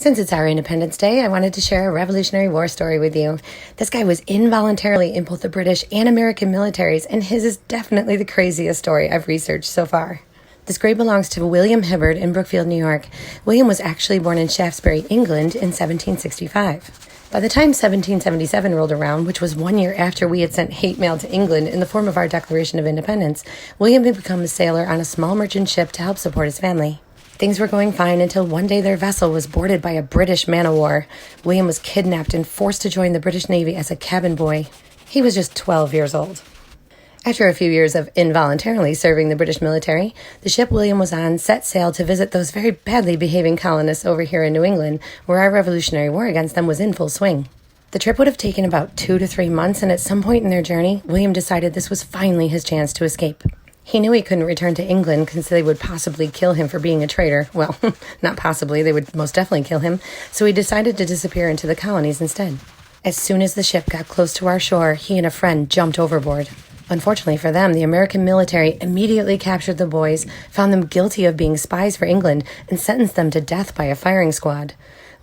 Since it's our Independence Day, I wanted to share a Revolutionary War story with you. This guy was involuntarily in both the British and American militaries, and his is definitely the craziest story I've researched so far. This grave belongs to William Hibbard in Brookfield, New York. William was actually born in Shaftesbury, England in 1765. By the time 1777 rolled around, which was 1 year after we had sent hate mail to England in the form of our Declaration of Independence, William had become a sailor on a small merchant ship to help support his family. Things were going fine until one day their vessel was boarded by a British man-o'-war. William was kidnapped and forced to join the British Navy as a cabin boy. He was just 12 years old. After a few years of involuntarily serving the British military, the ship William was on set sail to visit those very badly behaving colonists over here in New England, where our Revolutionary War against them was in full swing. The trip would have taken about 2 to 3 months, and at some point in their journey, William decided this was finally his chance to escape. He knew he couldn't return to England because they would possibly kill him for being a traitor. Well, not possibly, they would most definitely kill him, so he decided to disappear into the colonies instead. As soon as the ship got close to our shore, he and a friend jumped overboard. Unfortunately for them, the American military immediately captured the boys, found them guilty of being spies for England, and sentenced them to death by a firing squad.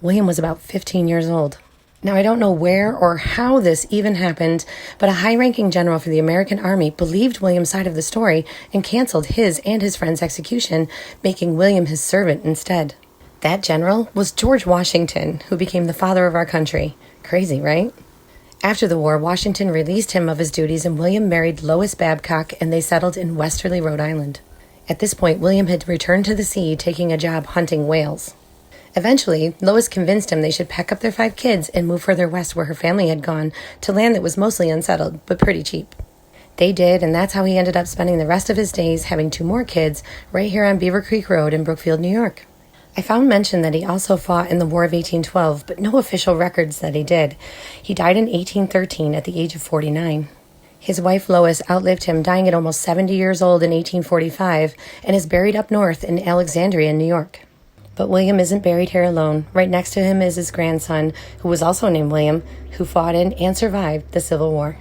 William was about 15 years old. Now, I don't know where or how this even happened, but a high-ranking general for the American Army believed William's side of the story and canceled his and his friend's execution, making William his servant instead. That general was George Washington, who became the father of our country. Crazy, right? After the war, Washington released him of his duties, and William married Lois Babcock, and they settled in Westerly, Rhode Island. At this point, William had returned to the sea, taking a job hunting whales. Eventually, Lois convinced him they should pack up their 5 kids and move further west where her family had gone, to land that was mostly unsettled, but pretty cheap. They did, and that's how he ended up spending the rest of his days having 2 more kids right here on Beaver Creek Road in Brookfield, New York. I found mention that he also fought in the War of 1812, but no official records that he did. He died in 1813 at the age of 49. His wife Lois outlived him, dying at almost 70 years old in 1845, and is buried up north in Alexandria, New York. But William isn't buried here alone. Right next to him is his grandson, who was also named William, who fought in and survived the Civil War.